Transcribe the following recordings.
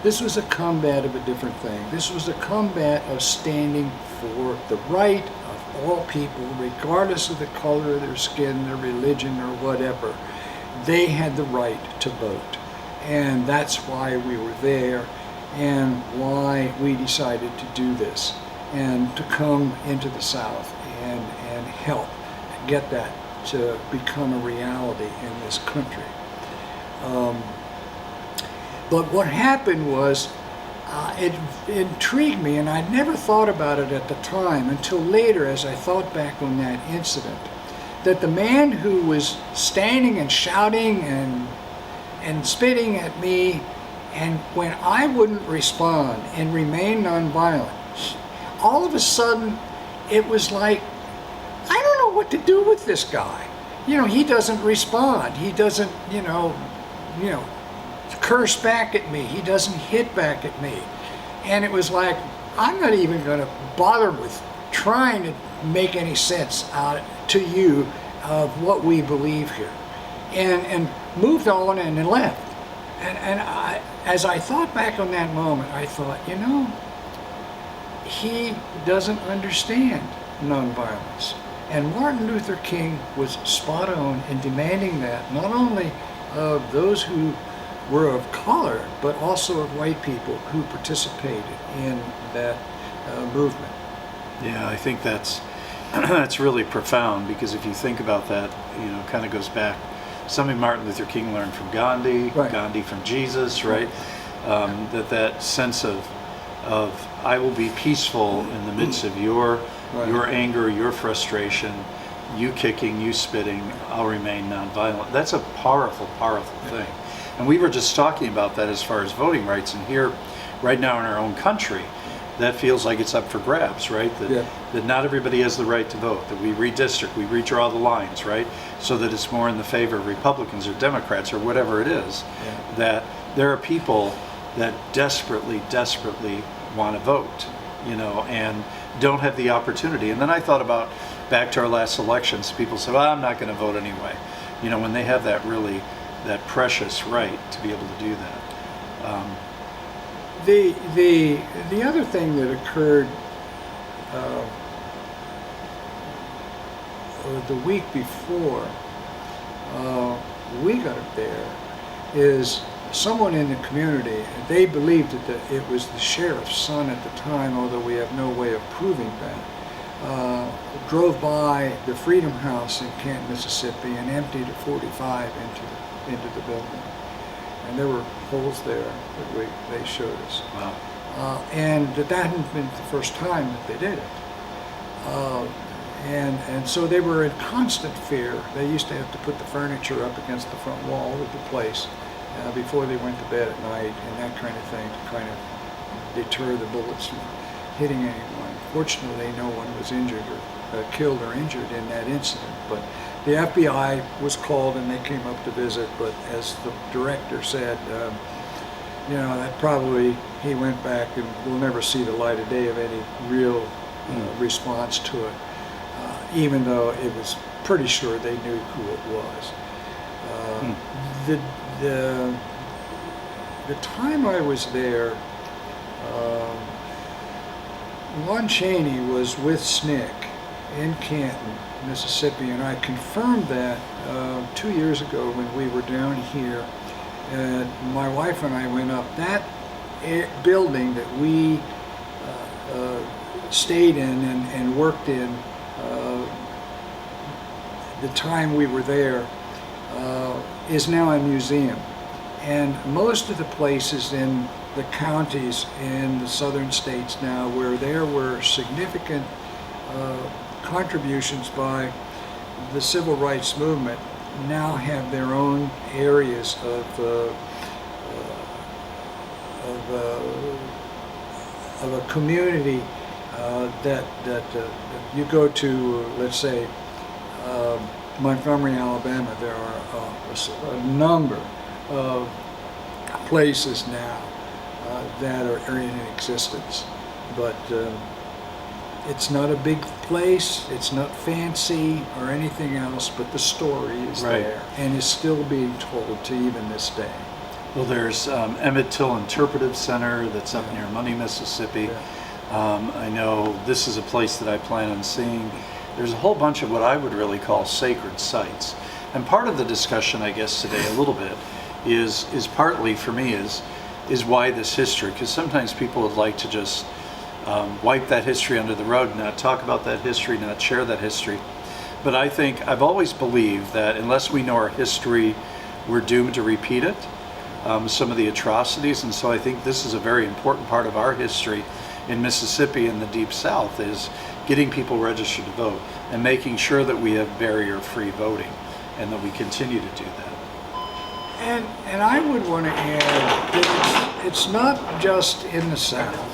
This was a combat of a different thing. This was a combat of standing for the right of all people, regardless of the color of their skin, their religion, or whatever. They had the right to vote. And that's why we were there and why we decided to do this and to come into the South and help get that to become a reality in this country. But what happened was, it intrigued me, and I'd never thought about it at the time until later as I thought back on that incident, that the man who was standing and shouting and spitting at me, and when I wouldn't respond and remain nonviolent, all of a sudden it was like, I don't know what to do with this guy. You know, he doesn't respond. He doesn't, you know, curse back at me. He doesn't hit back at me. And it was like, I'm not even going to bother with trying to make any sense out to you of what we believe here. And moved on and then left. And as I thought back on that moment, I thought, you know, he doesn't understand nonviolence. And Martin Luther King was spot on in demanding that, not only of those who were of color, but also of white people who participated in that movement. Yeah, I think that's that's really profound, because if you think about that, you know, it kind of goes back, something Martin Luther King learned from Gandhi, right. Gandhi from Jesus, right? That sense of I will be peaceful in the midst of your anger, your frustration, you kicking, you spitting, I'll remain nonviolent. That's a powerful, powerful thing. And we were just talking about that as far as voting rights, and here, right now in our own country, that feels like it's up for grabs, right? That not everybody has the right to vote, that we redistrict, we redraw the lines, right? So that it's more in the favor of Republicans or Democrats or whatever it is, that there are people that desperately, desperately want to vote, you know, and don't have the opportunity. And then I thought about back to our last elections, people said, well, I'm not going to vote anyway. You know, when they have that precious right to be able to do that. The other thing that occurred the week before we got up there is someone in the community, they believed that it was the sheriff's son at the time, although we have no way of proving that, drove by the Freedom House in Canton, Mississippi, and emptied a .45 into the building. And there were holes there that they showed us. Wow. And that hadn't been the first time that they did it. And so they were in constant fear. They used to have to put the furniture up against the front wall of the place before they went to bed at night, and that kind of thing, to kind of deter the bullets from hitting anyone. Fortunately, no one was injured or killed or injured in that incident. But the FBI was called and they came up to visit, but as the director said, you know, that probably he went back and we'll never see the light of day of any real response to it, even though it was pretty sure they knew who it was. The time I was there, Lon Chaney was with SNCC in Canton, Mississippi, and I confirmed that 2 years ago when we were down here. And my wife and I went up. That building that we stayed in and worked in the time we were there is now a museum. And most of the places in the counties in the southern states now where there were significant contributions by the civil rights movement now have their own areas of a community that you go to, let's say, Montgomery, Alabama. There are a number of places now that are in existence, but it's not a big place, it's not fancy or anything else, but the story is there and is still being told to even this day. Well, there's Emmett Till Interpretive Center that's up near Money, Mississippi. I know this is a place that I plan on seeing. There's a whole bunch of what I would really call sacred sites. And part of the discussion, I guess, today a little bit is partly for me is why this history, because sometimes people would like to just wipe that history under the rug, not talk about that history, not share that history. But I think I've always believed that unless we know our history, we're doomed to repeat it, some of the atrocities. And so I think this is a very important part of our history in Mississippi and the Deep South, is getting people registered to vote and making sure that we have barrier-free voting and that we continue to do that. And I would want to add that it's not just in the South.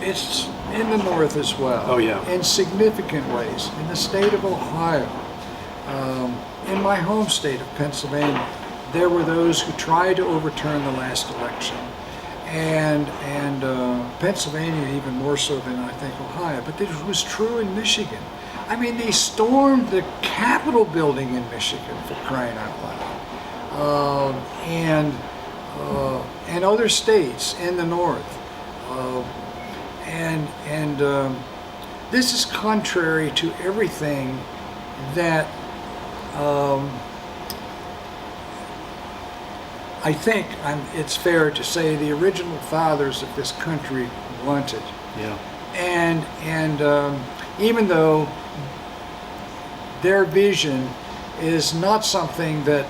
It's in the North as well. Oh, yeah. In significant ways. In the state of Ohio, in my home state of Pennsylvania, there were those who tried to overturn the last election. And Pennsylvania even more so than I think Ohio. But this was true in Michigan. I mean, they stormed the Capitol building in Michigan, for crying out loud. And other states in the North. This is contrary to everything that I think it's fair to say the original fathers of this country wanted. Yeah. And even though their vision is not something that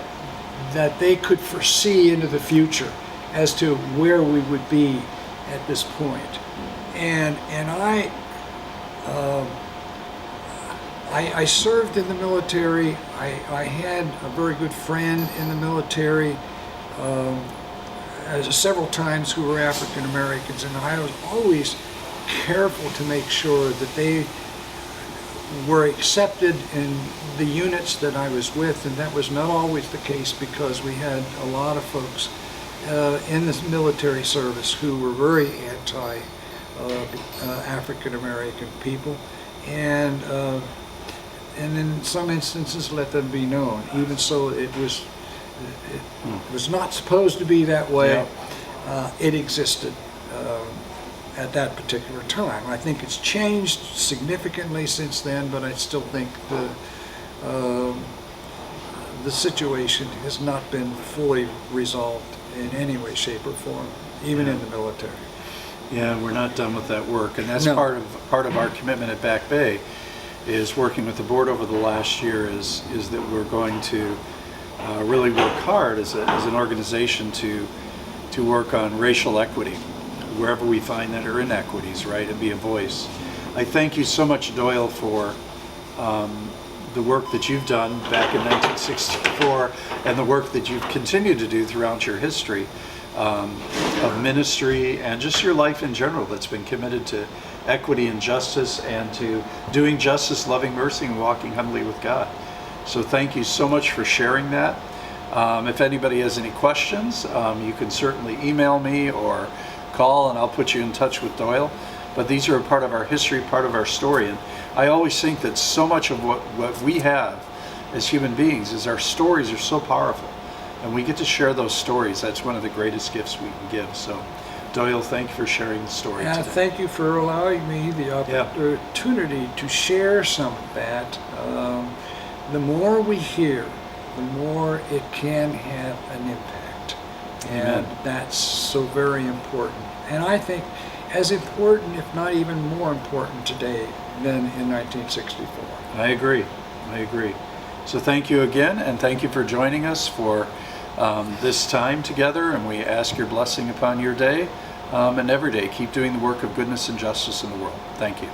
they could foresee into the future as to where we would be at this point. And I served in the military. I had a very good friend in the military, several times, who were African Americans, and I was always careful to make sure that they were accepted in the units that I was with, and that was not always the case, because we had a lot of folks in this military service who were very anti African American people, and in some instances let them be known. Even so, it was not supposed to be that way. Yeah. It existed at that particular time. I think it's changed significantly since then, but I still think the situation has not been fully resolved in any way, shape, or form, even in the military. Yeah, we're not done with that work, and that's No. part of our commitment at Back Bay, is working with the board over the last year, is that we're going to really work hard as an organization to work on racial equity wherever we find that are inequities, right, and be a voice. I thank you so much, Doyle, for the work that you've done back in 1964 and the work that you've continued to do throughout your history of ministry and just your life in general, that's been committed to equity and justice and to doing justice, loving mercy, and walking humbly with God. So thank you so much for sharing that. If anybody has any questions, you can certainly email me or call, and I'll put you in touch with Doyle. But these are a part of our history, part of our story. And I always think that so much of what we have as human beings is our stories are so powerful. And we get to share those stories. That's one of the greatest gifts we can give. So, Doyle, thank you for sharing the story today. Thank you for allowing me the opportunity to share some of that. The more we hear, the more it can have an impact. And Amen. that's so very important. And I think as important, if not even more important today than in 1964. I agree. So thank you again, and thank you for joining us for this time together, and we ask your blessing upon your day and every day. Keep doing the work of goodness and justice in the world. Thank you.